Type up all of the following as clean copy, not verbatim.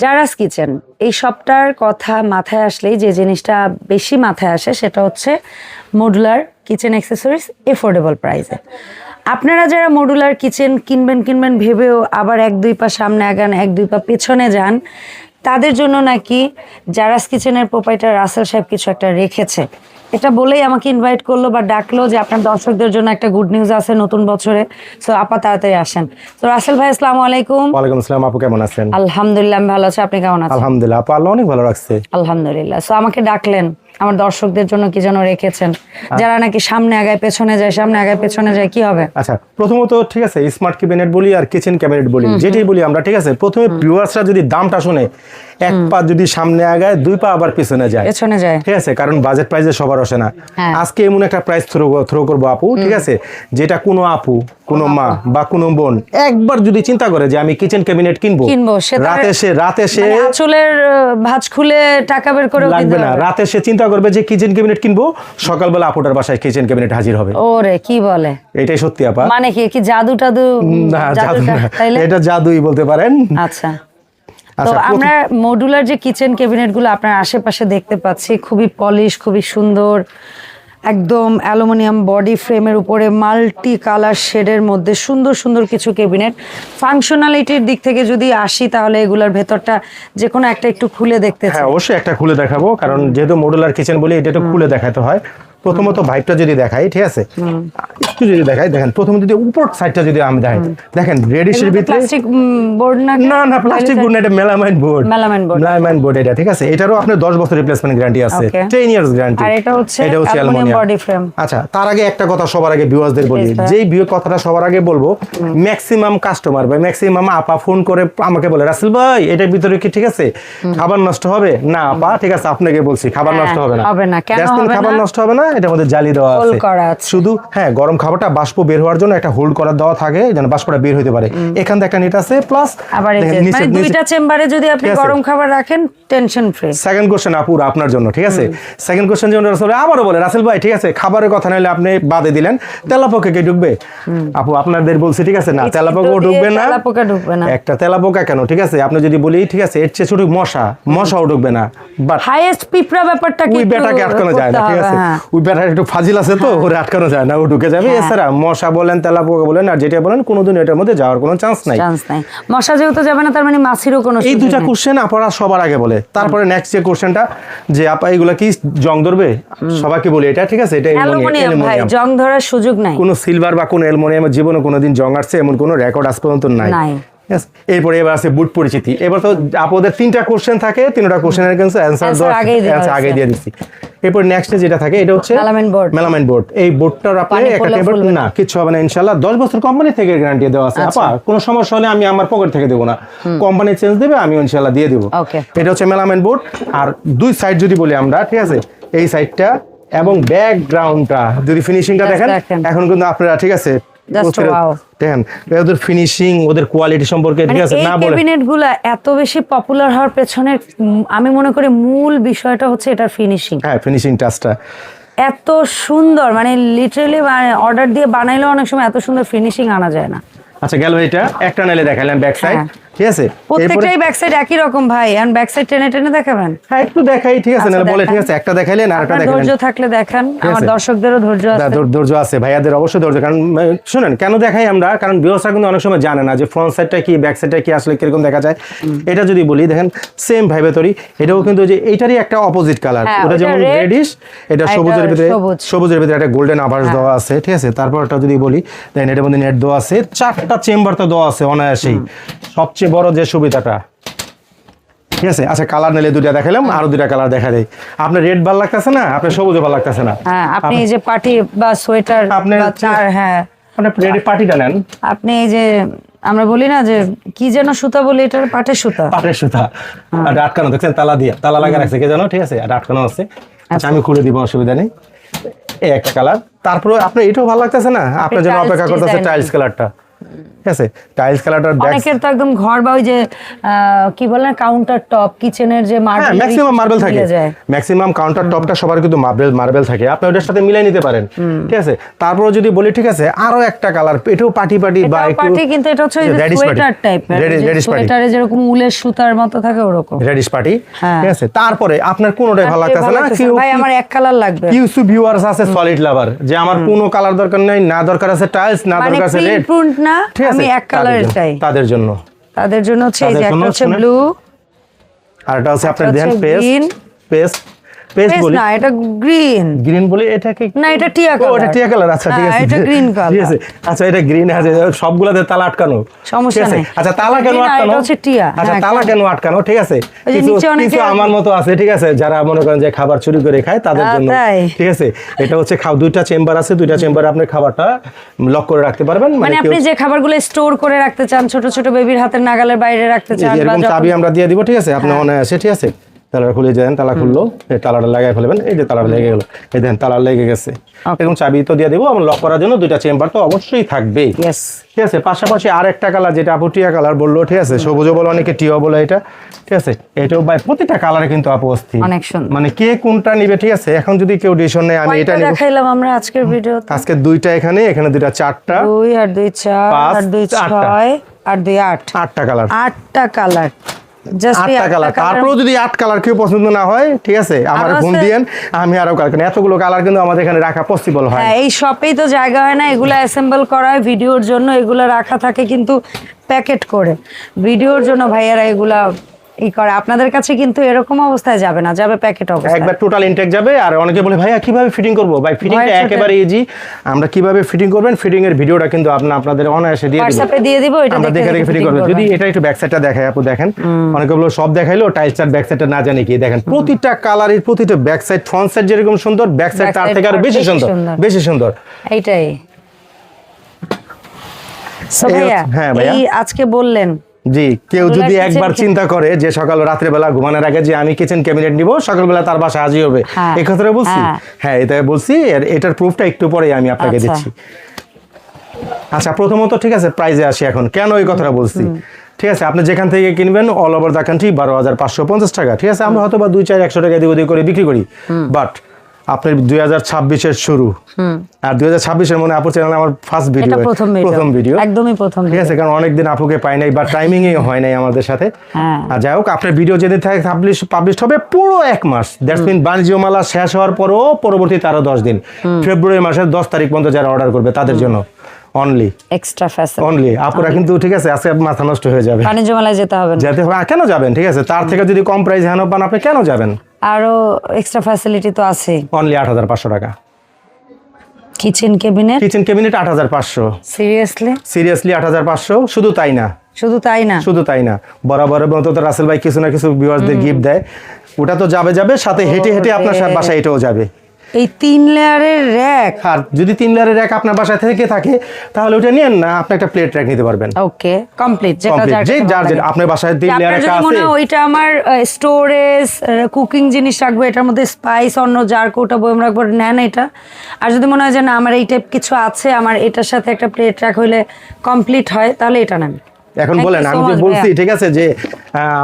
জারাস kitchen এই সবটার কথা মাথায় আসলেই যে জিনিসটা বেশি মাথায় আসে সেটা হচ্ছে মডুলার কিচেন অ্যাক্সেসরিজ এফোর্ডেবল প্রাইসে। আপনারা যারা মডুলার কিচেন কিনবেন ভেবেও আবার এক দুই পা সামনে আগান এক দুই পা পেছনে যান, তাদের জন্য নাকি জারাস কিচেনের প্রোপাইটার রাসেল সাহেব কিছু একটা রেখেছে। এটা বলেই আমাকে ইনভাইট করলো বা ডাকলো যে আপনার দর্শকদের জন্য একটা গুড নিউজ আছে নতুন বছরে, সো আপা তাড়াতাড়ি আসেন। তো রাসেল ভাই আসসালামু আলাইকুম। ওয়ালাইকুম আসসালাম আপু, কেমন আছেন? আলহামদুলিল্লাহ আমি ভালো আছি, আপনি কেমন আছেন? আলহামদুলিল্লাহ আপু, আল্লাহ অনেক ভালো রাখছে। আলহামদুলিল্লাহ। সো আমাকে ডাকলেন, আমার দর্শকদের জন্য কি যেন রেখেছেন, যারা নাকি সামনে আগায় পেছনে যায়, সামনে আগায় পেছনে যায়, কি হবে? আচ্ছা, প্রথমত ঠিক আছে, স্মার্ট ক্যাবিনেট বলি আর কিচেন ক্যাবিনেট বলি, যেটাই বলি আমরা, ঠিক আছে, প্রথমে ভিউয়ার্সরা যদি দামটা শুনে এক পা যদি সামনে আগায় দুই পা আবার পেছনে যায়, ঠিক আছে, কারণ বাজেট প্রাইসে সবার আসে না। আজকে এমন একটা প্রাইস থ্রো করবো আপু, ঠিক আছে, যেটা কোনো আপু, কোনো মা বা কোনো বোন একবার যদি চিন্তা করে যে আমি কিচেন ক্যাবিনেট কিনবো, রাতে সে চুলের ভাঁজ খুলে টাকা বের করে লাগবে না, রাতে সে চিন্তা করবে যে কিচেন ক্যাবিনেট কিনবো, সকালবেলা আপুটার বাসায় কিচেন ক্যাবিনেট হাজির হবে। ওরে কি বলে, এটাই সত্যি আপা। মানে কি জাদু টাদু? না, জাদু না, এটা জাদুই বলতে পারেন। আচ্ছা, তো আমরা মডুলার যে কিচেন ক্যাবিনেট গুলো আপনার আশেপাশে দেখতে পাচ্ছি, খুবই পলিশ, খুবই সুন্দর, একদম অ্যালুমিনিয়াম বডি ফ্রেমের উপরে মাল্টি কালার শেডের মধ্যে সুন্দর সুন্দর কিছু ক্যাবিনেট। ফাংশনালিটির দিক থেকে যদি আসি তাহলে এগুলোর ভেতরটা যে কোনো একটা একটু খুলে দেখতে চাই। হ্যাঁ অবশ্যই একটা খুলে দেখাবো, কারণ যেহেতু মডুলার কিচেন বলি এটা একটু খুলে দেখাতে হয়। প্রথমত ভাইবটা যদি দেখাই, ঠিক আছে, একটু যদি দেখাই, দেখেন প্রথমে যদি উপর সাইডটা যদি আমি দেখাই, দেখেন রেডিশের ভিতরে প্লাস্টিক বোর্ড না? না প্লাস্টিক বোর্ড না, এটা মেলামাইন বোর্ড এটা, ঠিক আছে। এটারও আপনার 10 বছর রিপ্লেসমেন্ট গ্যারান্টি আছে, 10 ইয়ার্স গ্যারান্টি। আর এটা হচ্ছে অ্যালুমিনিয়াম বডি ফ্রেম। আচ্ছা, তার আগে একটা কথা সবার আগে ভিউয়ারদের বলি, যেই কথাটা সবার আগে বলবো, ম্যাক্সিমাম কাস্টমার বা ম্যাক্সিমাম আপা ফোন করে আমাকে বলে, রাসেল ভাই এটার ভিতরে কি ঠিক আছে, খাবার নষ্ট হবে না? আপা ঠিক আছে, আপনাকে বলছি খাবার নষ্ট হবে না। কেন হবে না? খাবার নষ্ট হবে না, এটার মধ্যে জালি দেওয়া আছে শুধু। হ্যাঁ, গরম খাবারটা বাষ্প বের হওয়ার জন্য একটা হোল্ড করা দেওয়া থাকে, যেন বাষ্পটা বের হতে পারে। এখান থেকে একটা নেট আছে, প্লাস আবার মানে দুইটা চেম্বারে যদি আপনি গরম খাবার রাখেন টেনশন ফ্রি। সেকেন্ড কোশ্চেন আপু আপনার জন্য, ঠিক আছে। সেকেন্ড কোশ্চেন যেন রাসেল আবারও বলে, রাসেল ভাই ঠিক আছে খাবারের কথা নাইলে আপনি বাদে দিলেন, তেলাপোকা কে ঢুকবে? আপু আপনাদের বলছি, ঠিক আছে, না তেলাপোকা ঢুকবে না। একটা তেলাপোকা কেন, ঠিক আছে, আপনি যদি বলি ঠিক আছে এর চেয়ে ছোট মশাও ঢুকবে না, বাট হাইয়েস্ট পিঁপড়া ব্যাপারটা কি, ওই বেটাকে আটকানো যায় না, ঠিক আছে, ওই বেটা একটু ফাজিল আছে তো, ওরে আটকানো যায় না, ও ঢুকে যাবে। এছাড়া মশা বলেন, তেলাপোকা বলেন, আর যেটা বলেন, কোনোদিন এটার মধ্যে যাওয়ার কোনো চান্স নাই। মশা যেহেতু যাবে না, তার মানে মাছিরও কোনো। এই দুটা কোশ্চেন আপনারা সবার আগে বলে, তারপরে নেক্সট যে কোশ্চেনটা যে আপা এগুলা কি জং ধরবে, সবাইকে বলি এটা, ঠিক আছে, এটা অ্যালুমিনিয়াম, ভাই জং ধরার সুযোগ নাই। কোনো সিলভার বা কোনো অ্যালুমিনিয়ামের জীবনে কোনোদিন জং আসছে এমন কোনো রেকর্ড আজ পর্যন্ত নাই। এরপরে এবার আছে বুট পরিচিতি। এবার তো আপনাদের 3টা কোশ্চেন থাকে, 3টা কোশ্চেনের অ্যান্সার আগে দিয়ে দিচ্ছি। এরপর নেক্সট যেটা থাকে এটা হচ্ছে মেলামাইন বোর্ড। এই বোর্ডটার আপনি একটা টেবিল না কিছু হবে না ইনশাআল্লাহ। 10 বছর কোম্পানি থেকে গ্যারান্টি দেওয়া আছে। আপা কোনো সমস্যা হলে আমি আমার পকেট থেকে দেব না, কোম্পানি চেঞ্জ দেবে, আমি ইনশাআল্লাহ দিয়ে দেব। এটা হচ্ছে মেলামাইন বোর্ড। আর দুই সাইড যদি বলি আমরা, ঠিক আছে, এই সাইডটা এবং ব্যাকগ্রাউন্ডটা যদি ফিনিশিংটা দেখেন, এখন কিন্তু আপনারা ঠিক আছে দেখেন ওদের ফিনিশিং, ওদের কোয়ালিটি সম্পর্কে, ঠিক আছে, না বলে ক্যাবিনেটগুলো এত বেশি পপুলার হওয়ার পেছনে আমি মনে করি মূল বিষয়টা হচ্ছে এটার ফিনিশিং। হ্যাঁ, ফিনিশিং টাচটা এত সুন্দর, মানে লিটারালি অর্ডার দিয়ে বানাইলেও অনেক সময় এত সুন্দর ফিনিশিং আনা যায় না। আচ্ছা, গেল এটা একটা নাইলে দেখাইলাম ব্যাক সাইড, ঠিক আছে, প্রত্যেকটাই ব্যাক সাইড একই রকম ভাই, এন্ড ব্যাক সাইড টেনে দেখাবেন। হ্যাঁ একটু দেখাই, ঠিক আছে, নালে বলে ঠিক আছে একটা দেখাইলেন আর একটা দেখাইলেন, ধৈর্য থাকলে দেখান, আমার দর্শকদেরও ধৈর্য আছে, ভাইয়াদের অবশ্যই ধৈর্য। কারণ শুনেন কেন দেখাই আমরা, কারণ ভিউয়ার্সরা কিন্তু অনেক সময় জানে না যে ফ্রন্ট সাইডটা কি ব্যাক সাইডটা কি আসলে কিরকম দেখা যায়। এটা যদি বলি দেখেন সেম ভাইবে তৈরি, এটাও কিন্তু যে এইটারই একটা অপোজিট কালার, ওটা যেমন রেডিশ, এটা সবুজের ভিতরে একটা গোল্ডেন আভাস দেওয়া আছে, ঠিক আছে। তারপরটা যদি বলি দেখেন এটার মধ্যে নেট দেওয়া আছে, 4টা চেম্বার তো দেওয়া আছে অনায়াসেই। সবচেয়ে বড় যে সুবিধাটা, ঠিক আছে। আচ্ছা, কালার নিলে দুইটা দেখালাম, আরো দুইটা কালার দেখা দেয়। আপনার রেড ভালো লাগতেছে না, আপনার সবুজে ভালো লাগতেছে না, আপনি এই যে পার্টি বা সোয়েটার আপনি হ্যাঁ আপনি রেড পার্টিটা নেন। আপনি এই যে আমরা বলি না যে কি যেন সুতা বলি, এটার পাটের সুতা আর আটকানো দেখছেন, তালা লাগা রাখছে কে জানো, ঠিক আছে, আর আটকানো আছে। আচ্ছা, আমি খুলে দিব, অসুবিধা নেই। এই একটা কালার। তারপরে আপনার এটাও ভালো লাগতেছে না, আপনার জন্য অপেক্ষা করতেছে টাইলস কালারটা। ঠিক আছে টাইলস কালারটার অনেকের তো একদম ঘর বা ওই যে কি বলেন কাউন্টার টপ কিচেনের যে মার্বেল ম্যাক্সিমাম মার্বেল থাকে, ম্যাক্সিমাম কাউন্টার টপটা সবার কিন্তু মার্বেল থাকে, আপনি ওটার সাথে মিলাই নিতে পারেন। ঠিক আছে, তারপর যদি বলি ঠিক আছে আরো একটা কালার, এটাও পার্টি বা একটু পার্টি, কিন্তু এটা হচ্ছে সোয়েটার টাইপের, সোয়েটারে যেরকম উলের সুতার মতো থাকে ওরকম রেডিশ পার্টি। ঠিক আছে, তারপরে আপনার কোনটাই ভালো লাগতেছে না, ভাই আমার এক কালার লাগবে। কিছু ভিউয়ার্স আছে সলিড লাভার, যে আমার কোনো কালার দরকার নাই, না দরকার আছে টাইলস, না দরকার আছে রেড, না আমি এক কালারের চাই। তাদের জন্য হচ্ছে এই যে একটা হচ্ছে ব্লু, আর এটা হচ্ছে আপনার দেন পেস্ট বলি না, এটা গ্রিন বলি, এটা কি না, এটা টিয়া কালার। ওটা টিয়া কালার, আচ্ছা ঠিক আছে, এটা গ্রিন কালার, ঠিক আছে, আচ্ছা এটা গ্রিন আছে, সবগুলাতে তালা আটকানো, সমস্যা নাই। আচ্ছা তালা কেন আটকানো, এটা হচ্ছে টিয়া, আচ্ছা তালা কেন আটকানো, ঠিক আছে, কিছু আমার মতো আছে, ঠিক আছে, যারা মনে করেন যে খাবার চুরি করে খায় তাদের জন্য, ঠিক আছে, এটা হচ্ছে দুইটা চেম্বার আছে, দুইটা চেম্বারে আপনি খাবারটা লক করে রাখতে পারবেন, মানে আপনি যে খাবারগুলো স্টোর করে রাখতে চান, ছোট ছোট বেবির হাতের নাগালের বাইরে রাখতে চান, এরকম চাবি আমরা দিয়ে দিব, ঠিক আছে, আপনি অনায়াসে, ঠিক আছে, তালা খুলে দেন, তালা খুললো, এই তালাটা লাগাই ফেলবেন, এই যে তালাটা লেগে গেল, এই দেন তালা লেগে গেছে, এরকম চাবি তো দিয়ে দেবো, আমরা লক করার জন্য দুইটা চেম্বার তো অবশ্যই থাকবে। ঠিক আছে, পাশাপাশি আর একটা কালার যেটা আপু টিয়া কালার বললো, ঠিক আছে, সবুজও বলো অনেকে টিয়া বলো, এটা ঠিক আছে, এটাও ভাই প্রতিটা কালারে কিন্তু আপু অস্থির, মানে কে কোনটা নিবে, ঠিক আছে, এখন যদি কেউ ডিসিশন নেয় আমি এটা নিব, দেখাইলাম আমরা আজকের ভিডিওতে, আজকে দুইটা এখানে দুইটা, চারটা, 2 আর 2 4 আর 2 6 আর 2 8, আটটা কালার, তারপরেও যদি 8 কালার কেউ পছন্দ না হয়, ঠিক আছে, আমার ফোন দিয়েন, আমি আরো কালার, এতগুলো কালার কিন্তু আমাদের এখানে রাখা পসিবল হয়, এই শপেই তো জায়গা হয় না, এগুলো অ্যাসেম্বল করা হয় ভিডিওর জন্য, এগুলো রাখা থাকে কিন্তু প্যাকেট করে ভিডিওর জন্য, ভাইয়ারা এগুলা করে আপনাদের কাছে, কিন্তু এরকম অবস্থায় যাবে না, যাবে প্যাকেট অবস্থায়, একবার টোটাল ইনটেক যাবে। আর অনেকে বলে ভাইয়া কিভাবে ফিটিং করব, ভাই ফিটিংটা একেবারে ইজি, আমরা কিভাবে ফিটিং করবেন ফিটিং এর ভিডিওটা কিন্তু আপনাদের অনায়াসে দিয়ে দিব, WhatsApp-এ দিয়ে দিব, এটা দেখে ফিটিং করবেন। যদি এটা একটু ব্যাক সাইডটা দেখাই আপু, দেখেন অনেকে বলে সব দেখাইলো টাইলসটার ব্যাক সাইডটা না জানি কি, দেখেন প্রতিটা কালারের প্রতিটা ব্যাক সাইড, ফ্রন্ট সাইড যেরকম সুন্দর, ব্যাক সাইড তার থেকে আরো বেশি সুন্দর, এইটাই। হ্যাঁ ভাইয়া, এই আজকে বললেন জি, কেউ যদি একবার চিন্তা করে যে সকাল রাত্রে বেলা ঘুমানোর আগে যে আমি কিচেন ক্যাবিনেট নিব, সকালবেলা তার বাসা হাজির হবে, এই কথাটা বলছি, হ্যাঁ এটা বলছি, এটার প্রুফটা একটু পরে আমি আপনাকে দিচ্ছি। আচ্ছা প্রথমত ঠিক আছে, প্রাইজে আসি এখন, কেন এই কথাটা বলছি, ঠিক আছে, আপনি যেখান থেকে কিনবেন অল ওভার দ্য কান্ট্রি 12,550 টাকা, ঠিক আছে, আমরা হয়তো বা 2-4-100 টাকা দিয়ে করে বিক্রি করি, বাট আপনার 2026-এর শুরু, আর 2026-এর মনে আপুর চ্যানেলে আমার ফার্স্ট ভিডিও, প্রথম ভিডিও, একদমই প্রথম, ঠিক আছে, কারণ অনেকদিন আপুকে পাই নাই বা টাইমিংই হয় নাই আমাদের সাথে, আর যাই হোক আপনার ভিডিও যেদিন থেকে পাবলিশ হবে পুরো 1 মাস, দ্যাটস মিন বাণিজ্য মেলা শেষ হওয়ার পরও পরবর্তীতে আরো 10 দিন, ফেব্রুয়ারি মাসের 10 তারিখ পর্যন্ত যারা অর্ডার করবে তাদের জন্য অনলি এক্সট্রা ফ্যাসিলিটি, অনলি আপুরা কিন্তু ঠিক আছে, আজকে মাথা নষ্ট হয়ে যাবে, বাণিজ্য মেলায় যেতে হবে, কেন যাবেন, ঠিক আছে, তার থেকে যদি কম প্রাইস হেন পান আপনি কেন যাবেন, আরো এক্সট্রা ফ্যাসিলিটি তো আছে, অনলি 8,500 টাকা কিচেন ক্যাবিনেট 8,500, সিরিয়াসলি 8,500, শুধু তাই না বরাবর মতো তো রাসেল ভাই কিছু না কিছু ভিউয়ারদের গিফট দেয়, ওটা তো যাবে সাথে হেঁটে আপনার বাসায় এটাও যাবে, এই 3 লেয়ারের র‍্যাক, আর যদি 3 লেয়ারের র‍্যাক আপনার বাসায় থেকে থাকে তাহলে ওটা নিয়েন না, আপনি একটা প্লেট র‍্যাক নিতে পারবেন, ওকে কমপ্লিট, যেটা আপনার বাসায় 3 লেয়ারের কাছে মনে হয় ওইটা আমার স্টোরেজ কুকিং জিনিস রাখবো, এটার মধ্যে স্পাইস অন্য জার কোটা বয়ম রাখবো, নেন এটা। আর যদি মনে হয় যে না আমার এই টাইপ কিছু আছে, আমার এটার সাথে একটা প্লেট র‍্যাক হইলে কমপ্লিট হয়, তাহলে এটা নেন। এখন বলেন, আমি যে বলছি ঠিক আছে যে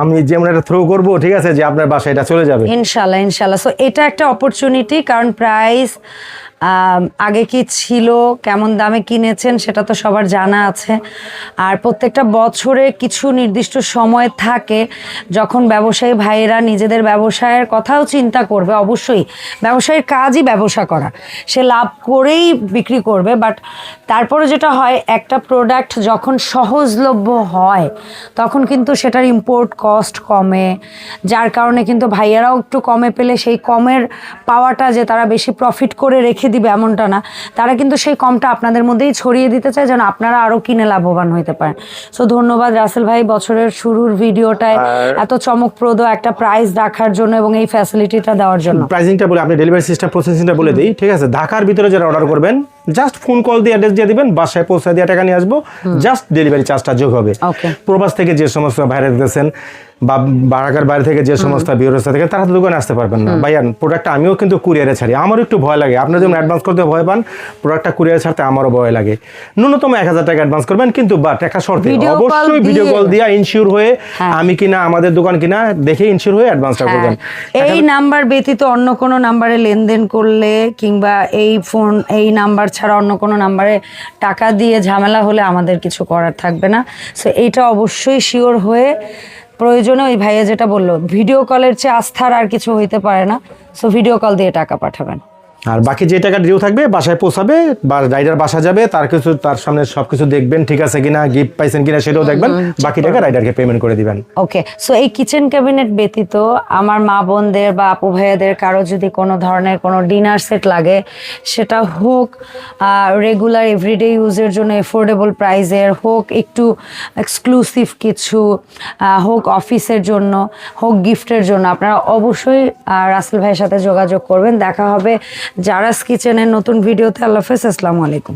আমি যেমন এটা থ্রো করব, ঠিক আছে, যে আপনার বাসায় এটা চলে যাবে ইনশাআল্লাহ। সো এটা একটা অপরচুনিটি, কারণ প্রাইস আগে কি ছিল, কেমন দামে কিনেছেন সেটা তো সবার জানা আছে, আর প্রত্যেকটা বছরে কিছু নির্দিষ্ট সময় থাকে যখন ব্যবসায়ী ভাইয়েরা নিজেদের ব্যবসায়ের কথাও চিন্তা করবে, অবশ্যই ব্যবসায়ীর কাজই ব্যবসা করা, সে লাভ করেই বিক্রি করবে, বাট তারপরে যেটা হয় একটা প্রোডাক্ট যখন সহজলভ্য হয় তখন কিন্তু সেটার ইম্পোর্ট কস্ট কমে, যার কারণে কিন্তু ভাইয়েরাও একটু কমে পেলে সেই কমের পাওয়াটা যে তারা বেশি প্রফিট করে রেখে দিবে এমনটা না, তারা কিন্তু সেই কমটা আপনাদের মধ্যেই ছড়িয়ে দিতে চায় যেন আপনারা আরো কিনে লাভবান হইতে পারেন। সো ধন্যবাদ রাসেল ভাই বছরের শুরুর ভিডিওটায় এত চমকপ্রদ একটা প্রাইস রাখার জন্য এবং এই ফ্যাসিলিটিটা দেওয়ার জন্য। প্রাইসিংটা বলে আপনি ডেলিভারি সিস্টেম প্রসেসিংটা বলে দিই, ঠিক আছে, ঢাকার ভিতরে যারা অর্ডার করবেন জাস্ট ফোন কল দিয়ে অ্যাড্রেস দিয়ে দিবেন, বাসায় পৌঁছে দিয়ে টাকা নিয়ে আসবো, জাস্ট ডেলিভারি চার্জটা যোগ হবে। প্রবাস থেকে যে সমস্ত ভাইরা দিতেছেন বা ঢাকার বাইরে থেকে যে সমস্ত ভিউয়ার্স থেকে তারা দোকানে আসতে পারবেন না। ভাইয়া প্রোডাক্টটা আমিও কিন্তু কুরিয়ারে ছাড়ি, আমারও একটু ভয় লাগে। আপনারা যেমন অ্যাডভান্স করতে ভয় পান, প্রোডাক্টটা কুরিয়ারে ছাড়তে আমারও ভয় লাগে। ন্যূনতম 1000 টাকা অ্যাডভান্স করবেন, কিন্তু বা টাকা শর্তে অবশ্যই ভিডিও কল দিয়ে ইনশিওর হয়ে আমি কিনা আমাদের দোকান কিনা দেখে ইনশিওর হয়ে অ্যাডভান্সটা করবেন। এই নাম্বার ব্যতীত অন্য কোনো নাম্বারে লেনদেন করলে কিংবা এই নাম্বার ছাড়া অন্য কোনো নাম্বারে টাকা দিয়ে ঝামেলা হলে আমাদের কিছু করার থাকবে না। সো এইটা অবশ্যই শিওর হয়ে, প্রয়োজনে ওই ভাইয়া যেটা বললো, ভিডিও কলের চেয়ে আস্থার আর কিছু হইতে পারে না। সো ভিডিও কল দিয়ে টাকা পাঠাবেন, আর বাকি যে টাকা ডিউ থাকবে বাসায় পৌঁছাবে বা রাইডার বাসা যাবে, তার সামনে সবকিছু দেখবেন ঠিক আছে কিনা, গিফট পাইছেন কিনা সেটাও দেখবেন, বাকি টাকা রাইডারকে পেমেন্ট করে দিবেন। ওকে। সো এই কিচেন ক্যাবিনেট ব্যতীত আমার মা বোনদের বা আপু ভাইয়াদের কারো যদি কোনো ধরনের কোনো ডিনার সেট লাগে, সেটা হোক রেগুলার এভরিডে ইউজের জন্য এফোর্ডেবল প্রাইসের, হোক একটু এক্সক্লুসিভ কিছু, হোক অফিসের জন্য, হোক গিফটের জন্য, আপনারা অবশ্যই রাসেল ভাইয়ের সাথে যোগাযোগ করবেন। দেখা হবে জারাস কিচেনের নতুন ভিডিওতে। আল্লাহ হাফেজ, আসসালামু আলাইকুম।